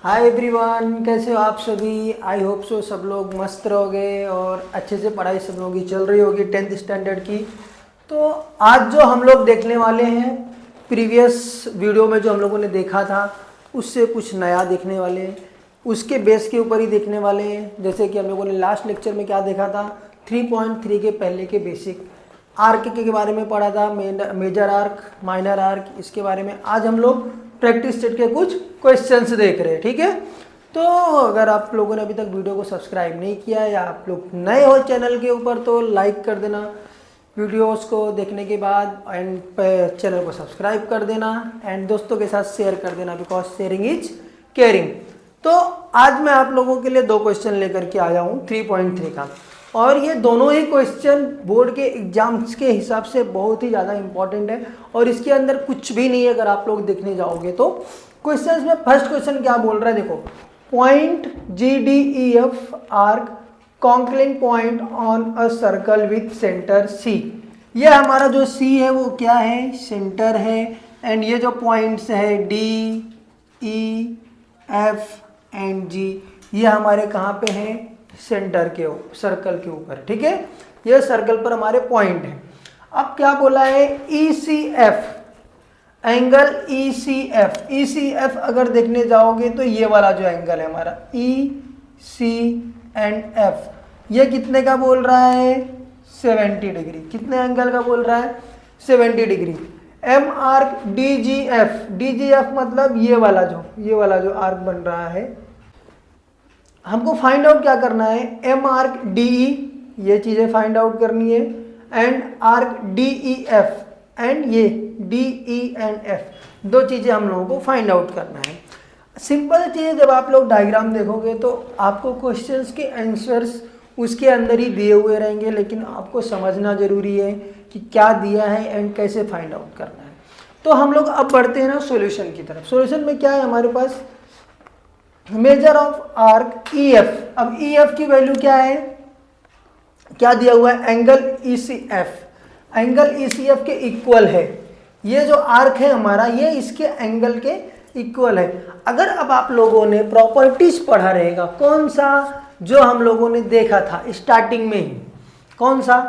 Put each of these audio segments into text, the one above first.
Hi everyone, कैसे हो आप सभी। आई होप सो सब लोग मस्त रहोगे और अच्छे से पढ़ाई सब लोगों की चल रही होगी 10th स्टैंडर्ड की। तो आज जो हम लोग देखने वाले हैं, प्रीवियस वीडियो में जो हम लोगों ने देखा था उससे कुछ नया देखने वाले हैं, उसके बेस के ऊपर ही देखने वाले हैं। जैसे कि हम लोगों ने लास्ट लेक्चर में क्या देखा था, 3.3 के पहले के बेसिक आर्क के बारे में पढ़ा था, मेजर आर्क, माइनर आर्क, इसके बारे में आज हम लोग प्रैक्टिस सेट के कुछ क्वेश्चंस देख रहे हैं। ठीक है, तो अगर आप लोगों ने अभी तक वीडियो को सब्सक्राइब नहीं किया या आप लोग नए हो चैनल के ऊपर तो लाइक कर देना वीडियोस को देखने के बाद, एंड चैनल को सब्सक्राइब कर देना एंड दोस्तों के साथ शेयर कर देना, बिकॉज शेयरिंग इज केयरिंग। तो आज मैं आप लोगों के लिए दो क्वेश्चन लेकर के आया हूँ 3.3 का, और ये दोनों ही क्वेश्चन बोर्ड के एग्जाम्स के हिसाब से बहुत ही ज़्यादा इंपॉर्टेंट है और इसके अंदर कुछ भी नहीं है। अगर आप लोग देखने जाओगे तो क्वेश्चन में फर्स्ट क्वेश्चन क्या बोल रहा है, देखो, point GDEF are concyclic point on a circle with centre C। ये हमारा जो C है वो क्या है, सेंटर है, एंड ये जो पॉइंट्स है D, E, F and G, ये हमारे कहाँ पे हैं, सेंटर के सर्कल के ऊपर। ठीक है, ये सर्कल पर हमारे पॉइंट है। अब क्या बोला है, ECF, एंगल ECF अगर देखने जाओगे तो ये वाला जो एंगल है हमारा EC एंड F, ये कितने का बोल रहा है, 70 डिग्री। कितने एंगल का बोल रहा है, 70 डिग्री। M आर्क DGF मतलब ये वाला जो आर्क बन रहा है, हमको फाइंड आउट क्या करना है, M आर्क DE, ये चीज़ें फाइंड आउट करनी है, एंड आर्क DEF एंड ये DE एंड F, दो चीज़ें हम लोगों को फाइंड आउट करना है। सिंपल चीज़, जब आप लोग डायग्राम देखोगे तो आपको क्वेश्चंस के आंसर्स उसके अंदर ही दिए हुए रहेंगे, लेकिन आपको समझना जरूरी है कि क्या दिया है एंड कैसे फाइंड आउट करना है। तो हम लोग अब बढ़ते हैं ना सॉल्यूशन की तरफ। सॉल्यूशन में क्या है हमारे पास, मेजर ऑफ आर्क EF। अब EF की वैल्यू क्या है, क्या दिया हुआ है, एंगल ECF, एंगल ECF के इक्वल है। ये जो आर्क है हमारा, ये इसके एंगल के इक्वल है। अगर अब आप लोगों ने प्रॉपर्टीज पढ़ा रहेगा, कौन सा, जो हम लोगों ने देखा था स्टार्टिंग में ही, कौन सा,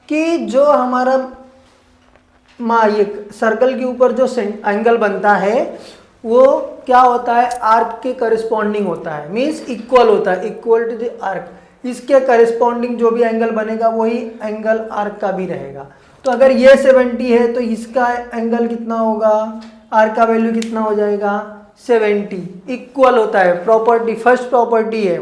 कि जो हमारा ये सर्कल के ऊपर जो एंगल बनता है वो क्या होता है, आर्क के करस्पॉन्डिंग होता है, मीन्स इक्वल होता है, इक्वल टू द आर्क। इसके करस्पॉन्डिंग जो भी एंगल बनेगा वही एंगल आर्क का भी रहेगा। तो अगर ये 70 है तो इसका एंगल कितना होगा, आर्क का वैल्यू कितना हो जाएगा, 70, इक्वल होता है। प्रॉपर्टी, फर्स्ट प्रॉपर्टी है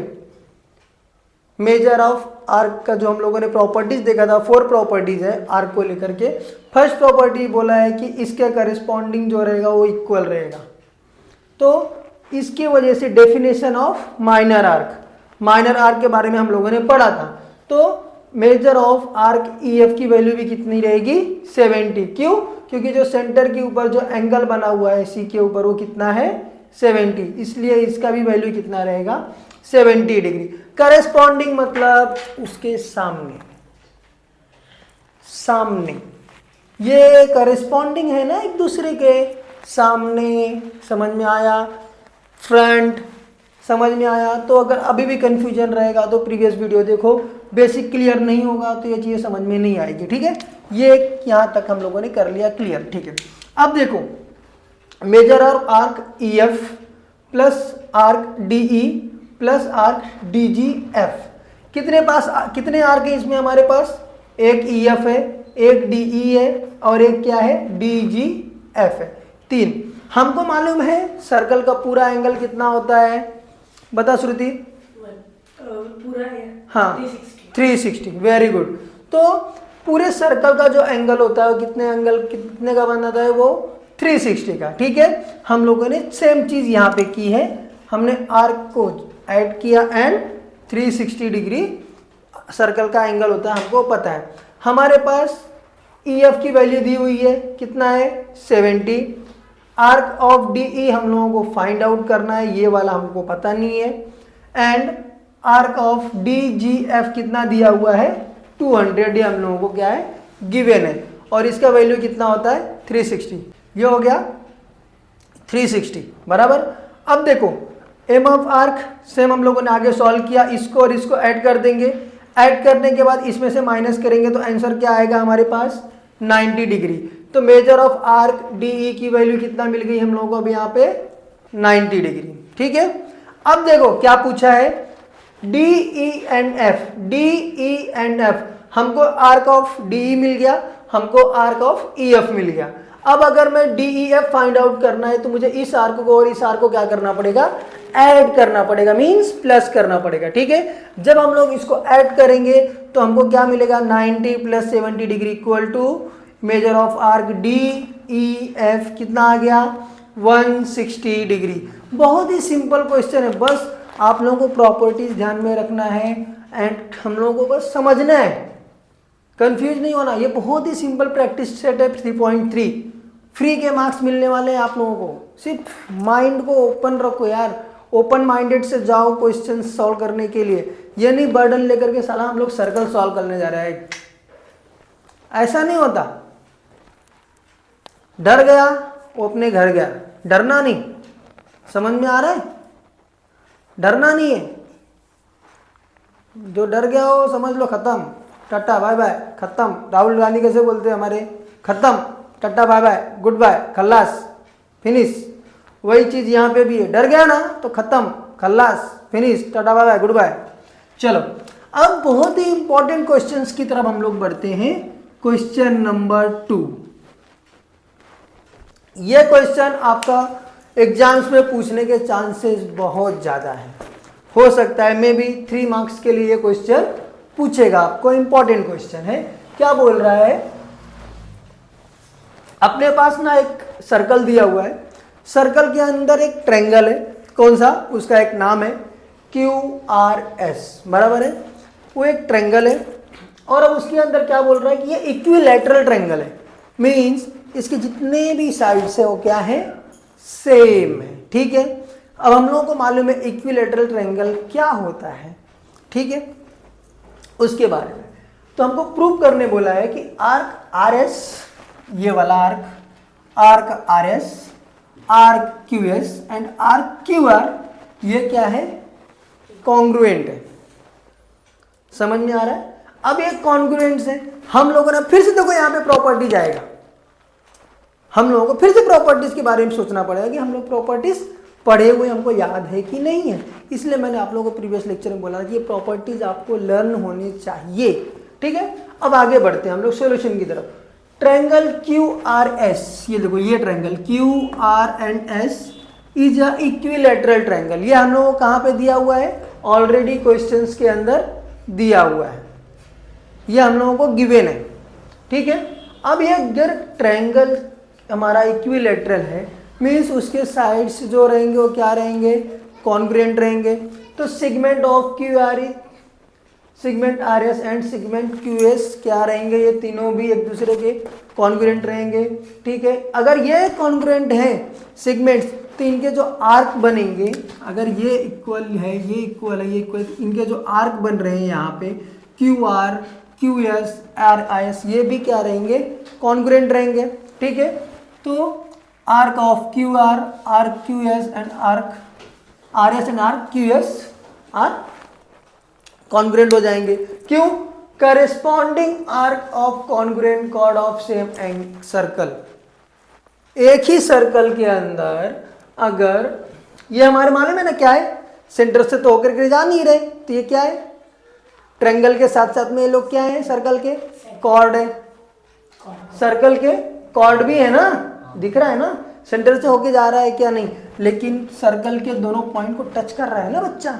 मेजर ऑफ आर्क का, जो हम लोगों ने प्रॉपर्टीज देखा था, 4 प्रॉपर्टीज है आर्क को लेकर के। फर्स्ट प्रॉपर्टी बोला है कि इसके करस्पॉन्डिंग जो रहेगा वो इक्वल रहेगा। तो इसकी वजह से डेफिनेशन ऑफ माइनर आर्क के बारे में हम लोगों ने पढ़ा था। तो मेजर ऑफ आर्क EF की वैल्यू भी कितनी रहेगी, 70। क्यों, क्योंकि जो सेंटर के ऊपर जो एंगल बना हुआ है C के ऊपर वो कितना है, 70, इसलिए इसका भी वैल्यू कितना रहेगा, 70 डिग्री। करस्पॉन्डिंग मतलब उसके सामने ये करस्पॉन्डिंग है ना, एक दूसरे के सामने। समझ में आया, फ्रंट, समझ में आया। तो अगर अभी भी कंफ्यूजन रहेगा तो प्रीवियस वीडियो देखो, बेसिक क्लियर नहीं होगा तो ये चीज़ें समझ में नहीं आएगी। ठीक है, ये यहाँ तक हम लोगों ने कर लिया क्लियर। ठीक है, अब देखो, major of arc EF plus arc DE plus arc DGF, कितने आर्क है इसमें हमारे पास, एक EF है, एक DE है और एक क्या है, DGF है, 3। हमको मालूम है सर्कल का पूरा एंगल कितना होता है, बता श्रुति, पूरा है, हाँ 360, वेरी गुड। तो पूरे सर्कल का जो एंगल होता है वो कितने का बनाता है, वो 360 का। ठीक है, हम लोगों ने सेम चीज यहाँ पे की है, हमने आर्क को ऐड किया एंड 360 डिग्री सर्कल का एंगल होता है, हमको पता है। हमारे पास EF की वैल्यू दी हुई है, कितना है, 70। आर्क ऑफ DE हम लोगों को फाइंड आउट करना है, ये वाला हमको पता नहीं है। एंड आर्क ऑफ DGF कितना दिया हुआ है, 200, ये हम लोगों को क्या है, गिवन है, और इसका वैल्यू कितना होता है, 360। ये हो गया 360 बराबर। अब देखो एम ऑफ आर्क सेम हम लोगों ने आगे सॉल्व किया, इसको और इसको ऐड कर देंगे, ऐड करने के बाद इसमें से माइनस करेंगे तो आंसर क्या आएगा हमारे पास 90 डिग्री। तो मेजर ऑफ आर्क डी की वैल्यू कितना मिल गई हम लोगों को अभी यहाँ पे 90 डिग्री। ठीक है, अब देखो क्या पूछा है, D E and F, D E and F, हमको आर्क ऑफ डी मिल गया, हमको आर्क ऑफ ई एफ मिल गया। अब अगर मैं D E F find out करना है तो मुझे इस आर्क को और इस आर्क को क्या करना पड़ेगा, ऐड करना पड़ेगा, मींस प्लस करना पड़ेगा। ठीक है, जब हम लोग इसको ऐड करेंगे तो हमको क्या मिलेगा, 90 plus 70 degree equal to measure of arc D E F कितना आ गया 160 डिग्री। बहुत ही सिंपल क्वेश्चन है, बस आप लोगों को प्रॉपर्टीज ध्यान में रखना है एंड हम लोगों को बस समझना है, कंफ्यूज नहीं होना। ये बहुत ही सिंपल प्रैक्टिस सेट है 3.3, फ्री के मार्क्स मिलने वाले हैं आप लोगों को। सिर्फ माइंड को ओपन रखो यार, ओपन माइंडेड से जाओ क्वेश्चन सॉल्व करने के लिए। ये नहीं बर्डन लेकर के साला हम लोग सर्कल सॉल्व करने जा रहे हैं, ऐसा नहीं होता। डर गया वो अपने घर गया, डरना नहीं, समझ में आ रहा है, डरना नहीं है। जो डर गया हो समझ लो खत्म, टाटा बाय बाय, खत्म। राहुल गांधी कैसे बोलते हैं हमारे, खत्म, ta-ta bye bye, goodbye, खल्लास, फिनिश। वही चीज यहाँ पे भी है, डर गया ना तो खत्म, खल्लास, finish, ta-ta bye bye, goodbye. चलो अब बहुत ही इंपॉर्टेंट क्वेश्चंस की तरफ हम लोग बढ़ते हैं। क्वेश्चन नंबर 2, ये क्वेश्चन आपका एग्जाम्स में पूछने के चांसेस बहुत ज़्यादा हैं, हो सकता है मे बी 3 मार्क्स के लिए ये क्वेश्चन पूछेगा आपको, इंपॉर्टेंट क्वेश्चन है। क्या बोल रहा है, अपने पास ना एक सर्कल दिया हुआ है, सर्कल के अंदर एक ट्रायंगल है, कौन सा, उसका एक नाम है QRS, बराबर है, वो एक ट्रायंगल है। और अब उसके अंदर क्या बोल रहा है कि ये इक्विलैटरल ट्रायंगल है, मींस इसके जितने भी साइड्स है वो क्या है, सेम है। ठीक है, अब हम लोगों को मालूम है इक्विलैटरल ट्रायंगल क्या होता है, ठीक है, उसके बारे में तो हमको प्रूव करने बोला है कि आर्क RS, ये वाला arc, arc RS, arc QS and arc QR, ये क्या है, कॉन्ग्रुएंट है। समझ में आ रहा है। अब ये कॉन्ग्रुएंट्स है, हम लोगों ने फिर से देखो यहाँ पे प्रॉपर्टीज आएगा, हम लोगों को फिर से प्रॉपर्टीज के बारे में सोचना पड़ेगा कि हम लोग प्रॉपर्टीज पढ़े हुए हमको याद है कि नहीं है। इसलिए मैंने आप लोगों को प्रीवियस लेक्चर में बोला कि ये प्रॉपर्टीज आपको लर्न होनी चाहिए। ठीक है, अब आगे बढ़ते हैं हम लोग सॉल्यूशन की तरफ। ट्रायंगल QRS, ये देखो ये triangle QRS is a equilateral triangle. ये हम लोगों को कहाँ पे दिया हुआ है, ऑलरेडी क्वेश्चंस के अंदर दिया हुआ है, ये हम लोगों को गिवन है। ठीक है, अब ये अगर ट्रायंगल हमारा इक्विलैटरल है, मीन्स उसके साइड्स जो रहेंगे वो क्या रहेंगे, कॉन्ग्रुएंट रहेंगे। तो segment of QR, segment RS and segment QS क्या रहेंगे, ये तीनों भी एक दूसरे के कॉन्ग्रुएंट रहेंगे। ठीक है, अगर ये कॉन्ग्रुएंट है सेगमेंट्स तो इनके जो आर्क बनेंगे, अगर ये इक्वल है, ये इक्वल है, ये इक्वल, इनके जो आर्क बन रहे हैं यहाँ पे QR, QS, RS, ये भी क्या रहेंगे, कॉन्ग्रुएंट रहेंगे। ठीक है, तो arc of QR, arc QS and arc RS and arc QS are congruent हो जाएंगे। क्यों, corresponding arc of congruent chord of same and circle. एक ही सर्कल के अंदर अगर ये हमारे मालूम है ना क्या है, सेंटर से तो होकर के जा नहीं रहे, तो ये क्या है, ट्रायंगल के साथ साथ में ये लोग क्या है, सर्कल के कॉर्ड है, सर्कल के कॉर्ड भी है ना, दिख रहा है ना, सेंटर से होके जा रहा है क्या नहीं, लेकिन सर्कल के दोनों पॉइंट को टच कर रहा है ना बच्चा।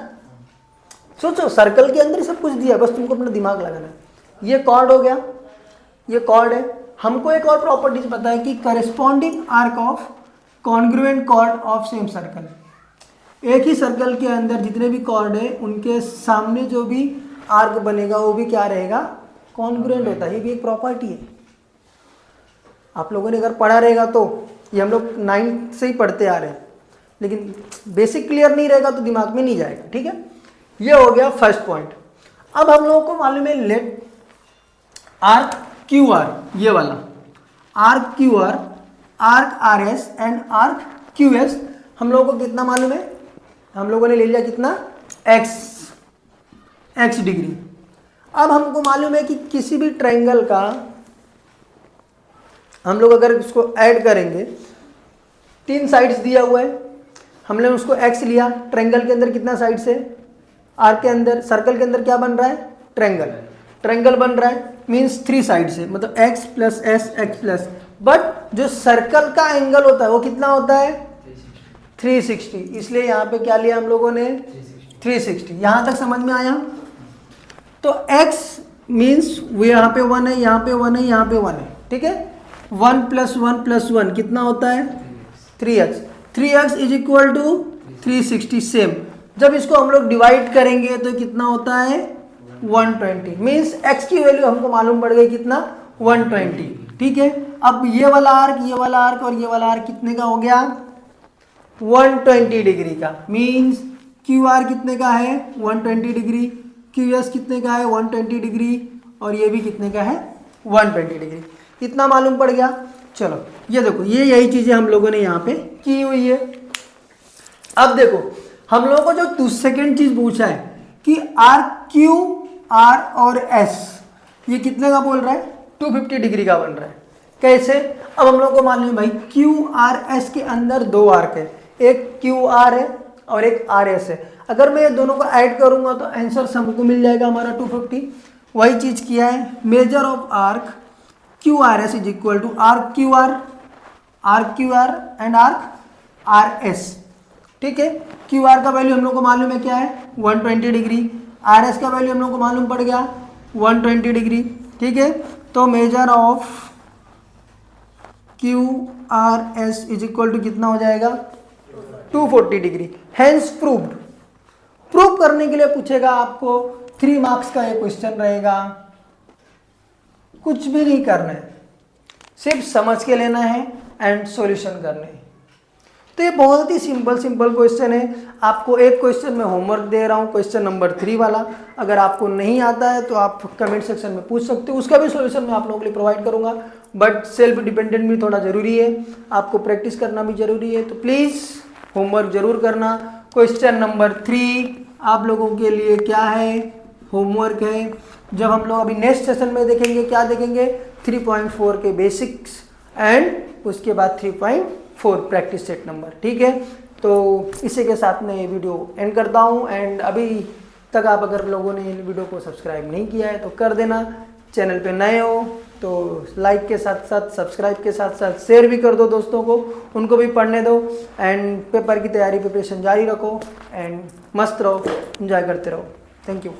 सोचो सर्कल के अंदर सब कुछ दिया, बस तुमको अपना दिमाग लगाना है। ये कॉर्ड हो गया, ये कॉर्ड है। हमको एक और प्रॉपर्टीज पता है कि corresponding arc of congruent chord of same circle. एक ही सर्कल के अंदर जितने भी कॉर्ड है उनके सामने जो भी आर्क बनेगा वो भी क्या रहेगा, कॉन्ग्रुएंट होता है। ये भी एक प्रॉपर्टी है, आप लोगों ने अगर पढ़ा रहेगा तो, ये हम लोग 9th से ही पढ़ते आ रहे हैं, लेकिन बेसिक क्लियर नहीं रहेगा तो दिमाग में नहीं जाएगा। ठीक है, ये हो गया फर्स्ट पॉइंट। अब हम लोगों को मालूम है लेट आर्क QR, ये वाला arc QR, arc RS and arc QS हम लोगों को कितना मालूम है, हम लोगों ने ले लिया कितना, x डिग्री। अब हमको मालूम है कि किसी भी ट्रायंगल का हम लोग अगर इसको ऐड करेंगे, 3 साइड्स दिया हुआ है, हमने उसको x लिया, ट्रायंगल के अंदर कितना साइड्स है, आर्क के अंदर, सर्कल के अंदर क्या बन रहा है, ट्रायंगल बन रहा है, मीन्स 3 साइड्स है, मतलब x plus s x plus, but जो सर्कल का एंगल होता है वो कितना होता है, 360, इसलिए यहाँ पे क्या लिया हम लोगों ने, 360। यहाँ तक समझ में आया। तो x मीन्स वो यहाँ पे 1 है, यहाँ पे 1 है, यहाँ पे 1 है, ठीक है। 1 प्लस 1 प्लस 1 कितना होता है, 3x is equal to 360। Same जब इसको हम लोग डिवाइड करेंगे तो कितना होता है, 120, मीन्स x की वैल्यू हमको मालूम पड़ गई कितना, 120, ठीक है। अब ये वाला आर्क और ये वाला आर्क कितने का हो गया, 120 डिग्री का, मीन्स क्यू आर कितने का है, 120 डिग्री, क्यू एस कितने का है, 120 डिग्री, और ये भी कितने का है, 120 डिग्री। इतना मालूम पड़ गया। चलो ये देखो, ये यही चीजें हम लोगों ने यहाँ पे की हुई है। अब देखो हम लोगों को जो सेकेंड चीज पूछा है कि आर क्यू आर और एस ये कितने का बोल रहा है, 250 डिग्री का बन रहा है। कैसे, अब हम लोग को मालूम है भाई क्यू आर एस के अंदर 2 आर्क है, एक क्यू आर है और एक आर एस है। अगर मैं ये दोनों को ऐड करूंगा तो आंसर सबको मिल जाएगा हमारा 250। वही चीज किया है, measure of arc Q R S is equal to arc Q R and arc R S, ठीक है। क्यू आर का वैल्यू हम लोग को मालूम है क्या है, 120 डिग्री, आर एस का वैल्यू हम लोग को मालूम पड़ गया 120 डिग्री, ठीक है। तो measure of Q R S is equal to कितना हो जाएगा, 240 डिग्री। Hence proved. प्रूव करने के लिए पूछेगा आपको, 3 मार्क्स का ये क्वेश्चन रहेगा, कुछ भी नहीं करना है, सिर्फ समझ के लेना है एंड सॉल्यूशन करने हैं। तो ये बहुत ही सिंपल क्वेश्चन है। आपको एक क्वेश्चन में होमवर्क दे रहा हूँ, क्वेश्चन नंबर 3 वाला। अगर आपको नहीं आता है तो आप कमेंट सेक्शन में पूछ सकते हो, उसका भी सॉल्यूशन मैं आप लोगों के लिए प्रोवाइड करूंगा। बट सेल्फ डिपेंडेंट भी थोड़ा जरूरी है, आपको प्रैक्टिस करना भी जरूरी है, तो प्लीज़ होमवर्क जरूर करना। क्वेश्चन नंबर 3 आप लोगों के लिए क्या है, होमवर्क है। जब हम लोग अभी नेक्स्ट सेशन में देखेंगे, क्या देखेंगे, 3.4 के बेसिक्स एंड उसके बाद 3.4 प्रैक्टिस सेट नंबर, ठीक है। तो इसी के साथ मैं ये वीडियो एंड करता हूँ। एंड अभी तक आप अगर लोगों ने इन वीडियो को सब्सक्राइब नहीं किया है तो कर देना। चैनल पे नए हो तो लाइक के साथ साथ सब्सक्राइब के साथ साथ शेयर भी कर दो दोस्तों को, उनको भी पढ़ने दो। एंड पेपर की तैयारी प्रिपरेशन जारी रखो एंड मस्त रहो, एंजॉय करते रहो। Thank you.